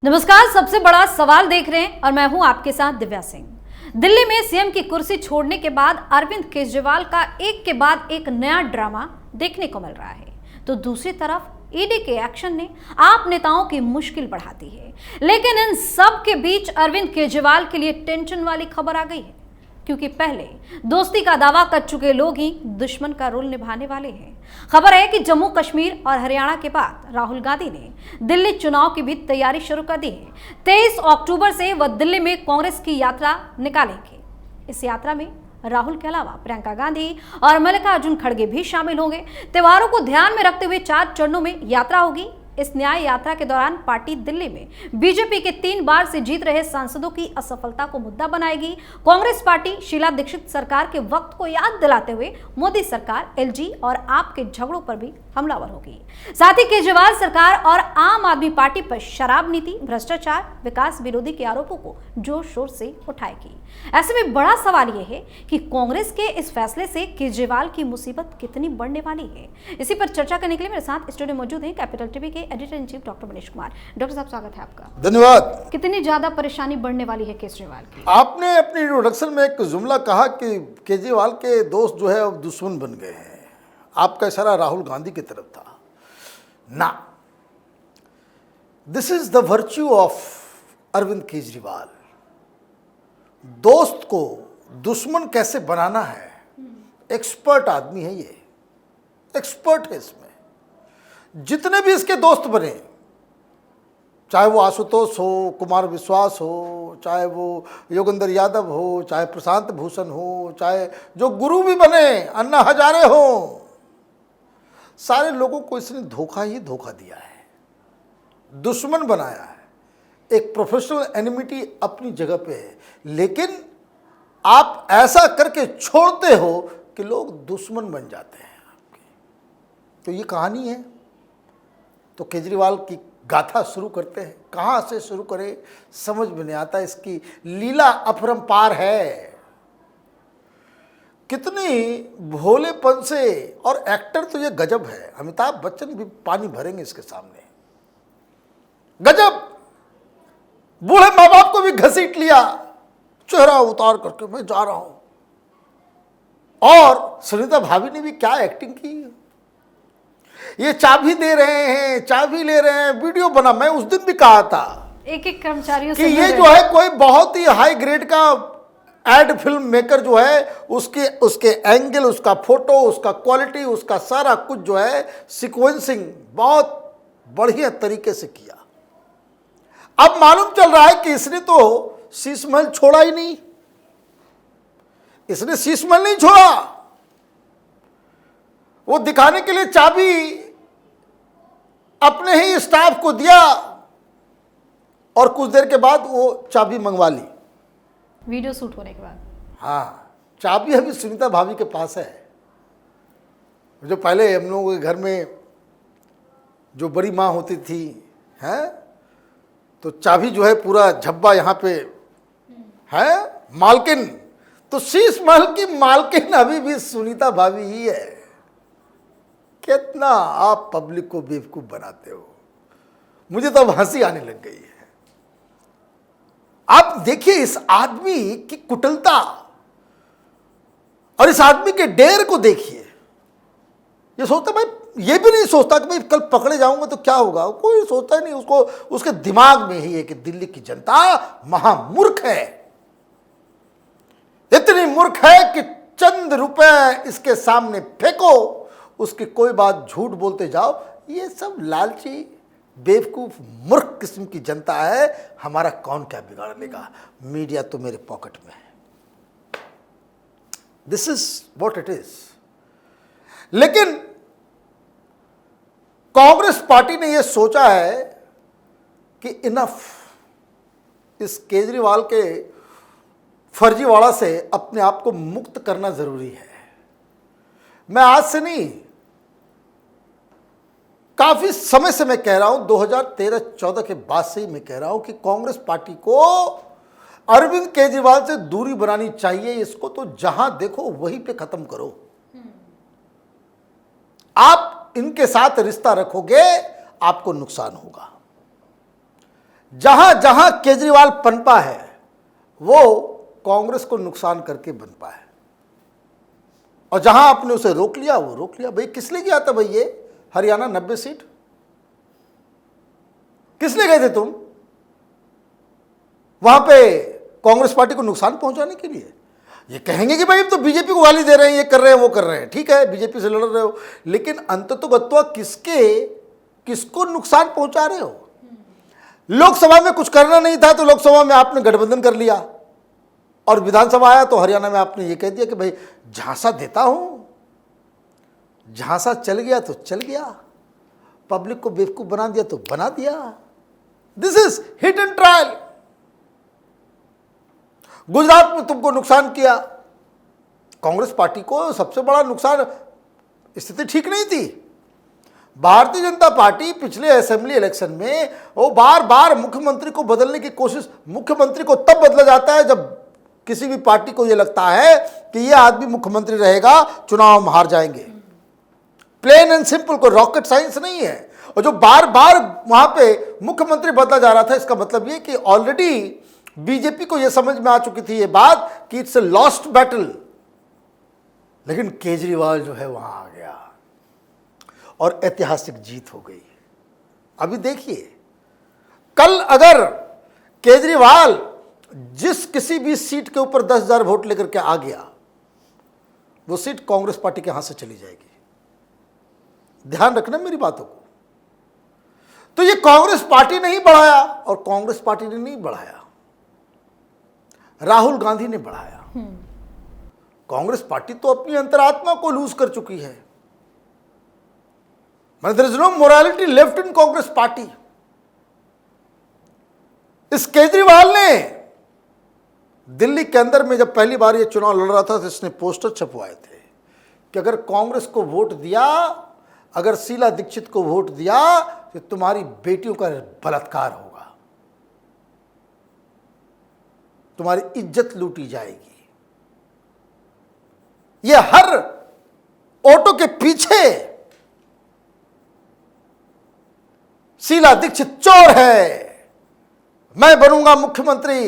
नमस्कार, सबसे बड़ा सवाल देख रहे हैं और मैं हूं आपके साथ दिव्या सिंह। दिल्ली में सीएम की कुर्सी छोड़ने के बाद अरविंद केजरीवाल का एक के बाद एक नया ड्रामा देखने को मिल रहा है, तो दूसरी तरफ ईडी के एक्शन ने आप नेताओं की मुश्किल बढ़ा दी है। लेकिन इन सब के बीच अरविंद केजरीवाल के लिए टेंशन वाली खबर आ गई है, क्योंकि पहले दोस्ती का दावा कर चुके लोग ही दुश्मन का रोल निभाने वाले हैं। खबर है कि जम्मू कश्मीर और हरियाणा के बाद राहुल गांधी ने दिल्ली चुनाव की भी तैयारी शुरू कर दी है। 23 अक्टूबर से वह दिल्ली में कांग्रेस की यात्रा निकालेंगे। इस यात्रा में राहुल के अलावा प्रियंका गांधी और मल्लिकार्जुन खड़गे भी शामिल होंगे। त्योहारों को ध्यान में रखते हुए 4 चरणों में यात्रा होगी। इस न्याय यात्रा के दौरान पार्टी दिल्ली में बीजेपी के 3 बार से जीत रहे सांसदों की असफलता को मुद्दा बनाएगी। कांग्रेस पार्टी शीला दीक्षित सरकार के वक्त को याद दिलाते हुए मोदी सरकार, एलजी और आप के झगड़ों पर भी हमलावर होगी। साथ ही केजरीवाल सरकार और आम आदमी पार्टी पर शराब नीति, भ्रष्टाचार, विकास विरोधी के आरोपों को जोर शोर से उठाएगी। ऐसे में बड़ा सवाल यह है कि कांग्रेस के इस फैसले से केजरीवाल की मुसीबत कितनी बढ़ने वाली है। इसी पर चर्चा करने के लिए मेरे साथ स्टूडियो मौजूद हैं कैपिटल टीवी के editor in chief doctor Manish Kumar. Doctor साहब, स्वागत है आपका। धन्यवाद। कितनी ज्यादा परेशानी बढ़ने वाली है केजरीवाल की? आपने अपनी इंट्रोडक्शन में एक जुमला कहा कि केजरीवाल के दोस्त जो है अब दुश्मन बन गए हैं। आपका इशारा राहुल गांधी की तरफ था ना। This is the virtue of Arvind Kejriwal. दोस्त को दुश्मन कैसे बनाना है, एक्सपर्ट आदमी है ये, एक्सपर्ट है इसमें। जितने भी इसके दोस्त बने, चाहे वो आशुतोष हो, कुमार विश्वास हो, चाहे वो योगेंद्र यादव हो, चाहे प्रशांत भूषण हो, चाहे जो गुरु भी बने अन्ना हजारे हो, सारे लोगों को इसने धोखा ही धोखा दिया है, दुश्मन बनाया है। एक प्रोफेशनल एनिमिटी अपनी जगह पे है, लेकिन आप ऐसा करके छोड़ते हो कि लोग दुश्मन बन जाते हैं आपके। तो ये कहानी है। तो केजरीवाल की गाथा शुरू करते हैं। कहाँ से शुरू करें समझ में नहीं आता। इसकी लीला अपरंपार है। कितनी भोलेपन से, और एक्टर तो ये गजब है। अमिताभ बच्चन भी पानी भरेंगे इसके सामने। गजब। बूढ़े माँ बाप को भी घसीट लिया, चेहरा उतार करके मैं जा रहा हूं। और सुनीता भाभी ने भी क्या एक्टिंग की। ये चाबी दे रहे हैं, चाबी ले रहे हैं, वीडियो बना। मैं उस दिन भी कहा था एक कर्मचारियों कि ये जो है कोई बहुत ही हाई ग्रेड का एड फिल्म मेकर जो है, उसके एंगल, उसका फोटो, उसका क्वालिटी, उसका सारा कुछ जो है सीक्वेंसिंग बहुत बढ़िया तरीके से किया। अब मालूम चल रहा है कि इसने तो शीश महल छोड़ा ही नहीं। इसने शीश महल नहीं छोड़ा। वो दिखाने के लिए चाबी अपने ही स्टाफ को दिया और कुछ देर के बाद वो चाबी मंगवा ली, वीडियो शूट होने के बाद। हाँ, चाबी अभी सुनीता भाभी के पास है। जो पहले हम लोगों के घर में जो बड़ी माँ होती थी, हैं, तो चाबी जो है पूरा झब्बा यहाँ पे है, मालकिन। तो शीश महल की मालकिन अभी भी सुनीता भाभी ही है। कितना आप पब्लिक को बेवकूफ बनाते हो। मुझे तो अब हंसी आने लग गई है। आप देखिए इस आदमी की कुटिलता और इस आदमी के डेर को देखिए। ये सोचता भाई, ये भी नहीं सोचता कि भाई कल पकड़े जाऊंगा तो क्या होगा। कोई सोचता ही नहीं। उसको, उसके दिमाग में ही है कि दिल्ली की जनता महामूर्ख है। इतनी मूर्ख है कि चंद रुपए इसके सामने फेंको, उसकी कोई बात झूठ बोलते जाओ। ये सब लालची, बेवकूफ, मूर्ख किस्म की जनता है। हमारा कौन क्या बिगाड़ लेगा। मीडिया तो मेरे पॉकेट में है। This is what it is. लेकिन कांग्रेस पार्टी ने यह सोचा है कि इनफ, इस केजरीवाल के फर्जीवाड़ा से अपने आप को मुक्त करना जरूरी है। मैं आज से नहीं, काफी समय से मैं कह रहा हूं, 2013-14 के बाद से ही मैं कह रहा हूं कि कांग्रेस पार्टी को अरविंद केजरीवाल से दूरी बनानी चाहिए। इसको तो जहां देखो वहीं पे खत्म करो। आप इनके साथ रिश्ता रखोगे, आपको नुकसान होगा। जहां जहां केजरीवाल पनपा है वो कांग्रेस को नुकसान करके बनपा है, और जहां आपने उसे रोक लिया वो रोक लिया। भाई किस लिए गया था भाई ये हरियाणा 90 सीट? किस लिए गए थे तुम वहां पे? कांग्रेस पार्टी को नुकसान पहुंचाने के लिए? ये कहेंगे कि भाई तो बीजेपी को गाली दे रहे हैं, ये कर रहे हैं, वो कर रहे हैं। ठीक है, बीजेपी से लड़ रहे हो, लेकिन अंततोगत्वा किसको नुकसान पहुंचा रहे हो? लोकसभा में कुछ करना नहीं था तो लोकसभा में आपने गठबंधन कर लिया, और विधानसभा आया तो हरियाणा में आपने ये कह दिया कि भाई झांसा देता हूं, झांसा चल गया तो चल गया, पब्लिक को बेवकूफ बना दिया तो बना दिया। This is hit and trial. Gujarat में तुमको नुकसान किया, कांग्रेस पार्टी को सबसे बड़ा नुकसान, स्थिति ठीक नहीं थी। भारतीय जनता पार्टी पिछले असेंबली इलेक्शन में वो बार बार मुख्यमंत्री को बदलने की कोशिश, मुख्यमंत्री को तब बदला जाता है जब किसी भी पार्टी को यह लगता है कि यह आदमी मुख्यमंत्री रहेगा, चुनाव हम हार जाएंगे। प्लेन एंड सिंपल, कोई रॉकेट साइंस नहीं है। और जो बार बार वहां पे मुख्यमंत्री बदला जा रहा था, इसका मतलब यह कि ऑलरेडी बीजेपी को यह समझ में आ चुकी थी ये बात कि इट्स ए लॉस्ट बैटल। लेकिन केजरीवाल जो है वहां आ गया और ऐतिहासिक जीत हो गई। अभी देखिए, कल अगर केजरीवाल जिस किसी भी सीट के ऊपर 10,000 वोट लेकर के आ गया, वो सीट कांग्रेस पार्टी के हाथ से चली जाएगी। ध्यान रखना मेरी बातों को। तो ये कांग्रेस पार्टी नहीं बढ़ाया, और कांग्रेस पार्टी ने नहीं बढ़ाया, राहुल गांधी ने बढ़ाया। कांग्रेस पार्टी तो अपनी अंतरात्मा को लूज कर चुकी है। There is no morality left in Congress party. इस केजरीवाल ने दिल्ली के अंदर में जब पहली बार ये चुनाव लड़ रहा था तो इसने पोस्टर छपवाए थे कि अगर कांग्रेस को वोट दिया, अगर शीला दीक्षित को वोट दिया तो तुम्हारी बेटियों का बलात्कार होगा, तुम्हारी इज्जत लूटी जाएगी। ये हर ऑटो के पीछे शीला दीक्षित चोर है, मैं बनूंगा मुख्यमंत्री,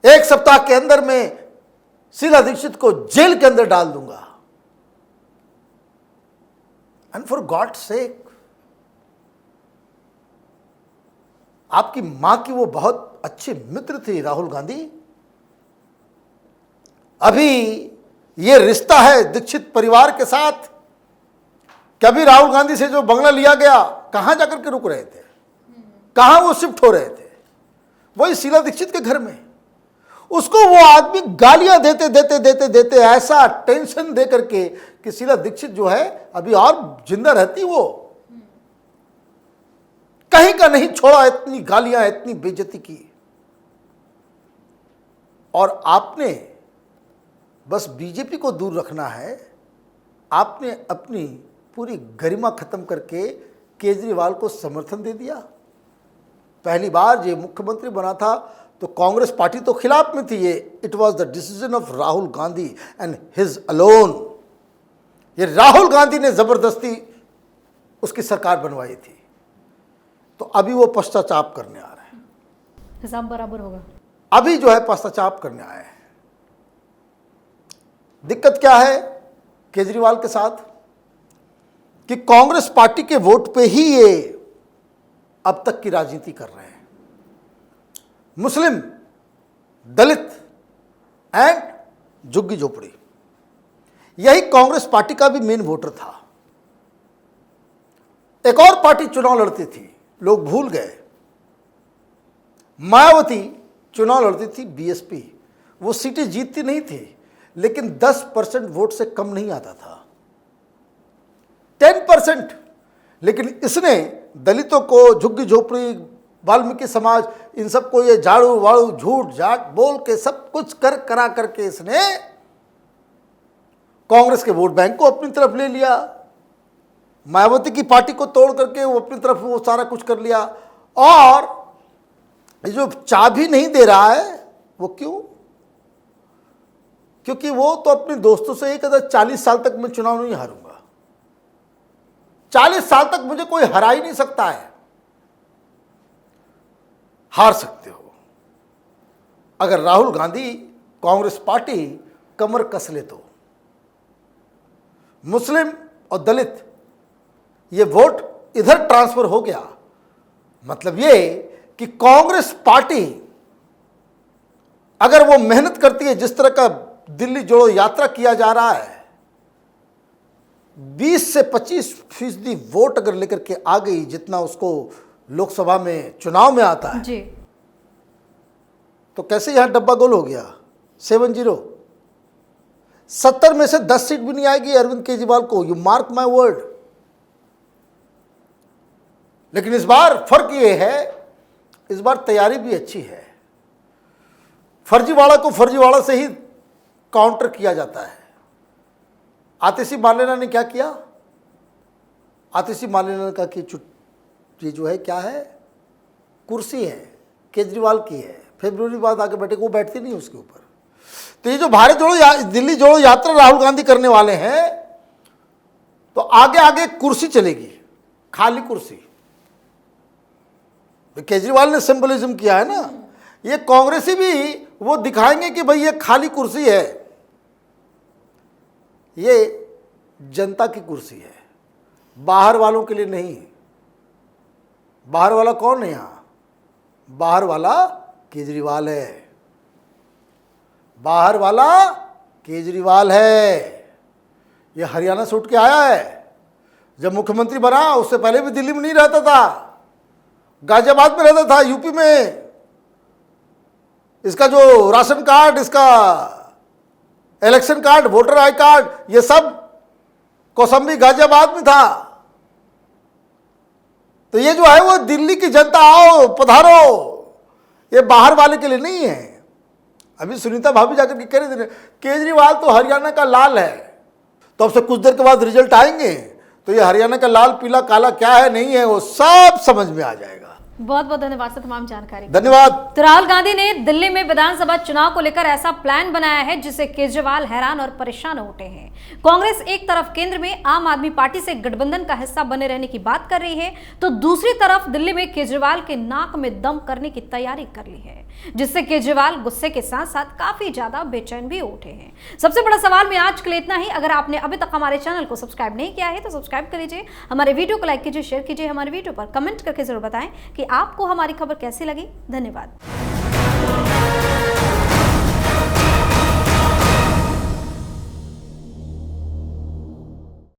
एक सप्ताह के अंदर में शीला दीक्षित को जेल के अंदर डाल दूंगा। एंड फॉर गॉड सेक, आपकी मां की वो बहुत अच्छी मित्र थी राहुल गांधी। अभी ये रिश्ता है दीक्षित परिवार के साथ। कभी राहुल गांधी से जो बंगला लिया गया, कहां जाकर के रुक रहे थे, कहां वो शिफ्ट हो रहे थे? वही शीला दीक्षित के घर में। उसको वो आदमी गालियां देते देते देते देते ऐसा टेंशन दे करके कि शीला दीक्षित जो है अभी और जिंदा रहती, वो कहीं का नहीं छोड़ा, इतनी गालियां, इतनी बेइज्जती की। और आपने बस बीजेपी को दूर रखना है, आपने अपनी पूरी गरिमा खत्म करके केजरीवाल को समर्थन दे दिया। पहली बार ये मुख्यमंत्री बना था तो कांग्रेस पार्टी तो खिलाफ में थी। ये it was the decision of Rahul Gandhi and his alone. ये राहुल गांधी ने जबरदस्ती उसकी सरकार बनवाई थी। तो अभी वो पश्चाताप करने आ रहे हैं। हिसाब बराबर होगा। अभी जो है पश्चाताप करने आए हैं। दिक्कत क्या है केजरीवाल के साथ कि कांग्रेस पार्टी के वोट पे ही ये अब तक की राजनीति कर रहे हैं। मुस्लिम, दलित एंड झुग्गी झोपड़ी, यही कांग्रेस पार्टी का भी मेन वोटर था। एक और पार्टी चुनाव लड़ती थी, लोग भूल गए। मायावती चुनाव लड़ती थी, बीएसपी। वो सीटें जीतती नहीं थी, लेकिन 10% वोट से कम नहीं आता था, 10%। लेकिन इसने दलितों को, झुग्गी झोपड़ी, वाल्मीकि समाज, इन सबको ये झाड़ू वाड़ू झूठ झाट बोल के सब कुछ करा करके इसने कांग्रेस के वोट बैंक को अपनी तरफ ले लिया। मायावती की पार्टी को तोड़ करके वो अपनी तरफ वो सारा कुछ कर लिया। और ये जो चाबी नहीं दे रहा है वो क्यों? क्योंकि वो तो अपने दोस्तों से एक 40 साल तक मैं चुनाव नहीं हारूंगा, 40 साल तक मुझे कोई हरा ही नहीं सकता है। हार सकते हो अगर राहुल गांधी कांग्रेस पार्टी कमर कस ले तो। मुस्लिम और दलित ये वोट इधर ट्रांसफर हो गया, मतलब ये कि कांग्रेस पार्टी अगर वो मेहनत करती है, जिस तरह का दिल्ली जोड़ो यात्रा किया जा रहा है, 20 से 25% वोट अगर लेकर के आ गई, जितना उसको लोकसभा में चुनाव में आता है जी, तो कैसे यहां डब्बा गोल हो गया 7-0। 70 में से 10 सीट भी नहीं आएगी अरविंद केजरीवाल को, यू मार्क माय वर्ड। लेकिन इस बार फर्क ये है, इस बार तैयारी भी अच्छी है। फर्जीवाड़ा को फर्जीवाड़ा से ही काउंटर किया जाता है। आतिशी मार्लेना ने क्या किया? आतिशी मार्लेना ने कहा कि ये जो है क्या है, कुर्सी है, केजरीवाल की है, फरवरी बाद आके बैठे, वो बैठती नहीं उसके ऊपर। तो ये जो भारत जोड़ो दिल्ली जोड़ो यात्रा राहुल गांधी करने वाले हैं, तो आगे आगे कुर्सी चलेगी, खाली कुर्सी। तो केजरीवाल ने सिंबलिज्म किया है ना, ये कांग्रेसी भी वो दिखाएंगे कि भाई ये खाली कुर्सी है, ये जनता की कुर्सी है, बाहर वालों के लिए नहीं। बाहर वाला कौन है यहां? बाहर वाला केजरीवाल है, बाहर वाला केजरीवाल है। ये हरियाणा से उठ के आया है, जब मुख्यमंत्री बना उससे पहले भी दिल्ली में नहीं रहता था, गाजियाबाद में रहता था, यूपी में। इसका जो राशन कार्ड, इसका election card, voter I card, ये सब कौसंबी गाजियाबाद में था। तो ये जो है वो दिल्ली की जनता, आओ पधारो, ये बाहर वाले के लिए नहीं है। अभी सुनीता भाभी जाकर के कह रही थी केजरीवाल तो हरियाणा का लाल है, तो अब से कुछ देर के बाद रिजल्ट आएंगे तो ये हरियाणा का लाल पीला काला क्या है नहीं है वो सब समझ में आ जाएगा। बहुत बहुत धन्यवाद सर तमाम जानकारी। धन्यवाद। तो राहुल गांधी ने दिल्ली में विधानसभा चुनाव को लेकर ऐसा प्लान बनाया है जिससे केजरीवाल हैरान और परेशान हो उठे हैं। कांग्रेस एक तरफ केंद्र में आम आदमी पार्टी से गठबंधन का हिस्सा बने रहने की बात कर रही है, तो दूसरी तरफ दिल्ली में केजरीवाल के नाक में दम करने की तैयारी कर ली है, जिससे केजरीवाल गुस्से के साथ साथ काफी ज्यादा बेचैन भी उठे हैं। सबसे बड़ा सवाल में आज के लिए इतना ही। अगर आपने अभी तक हमारे चैनल को सब्सक्राइब नहीं किया है तो सब्सक्राइब कर लीजिए, हमारे वीडियो को लाइक कीजिए, शेयर कीजिए, हमारे वीडियो पर कमेंट करके जरूर बताएं कि आपको हमारी खबर कैसी लगी। धन्यवाद।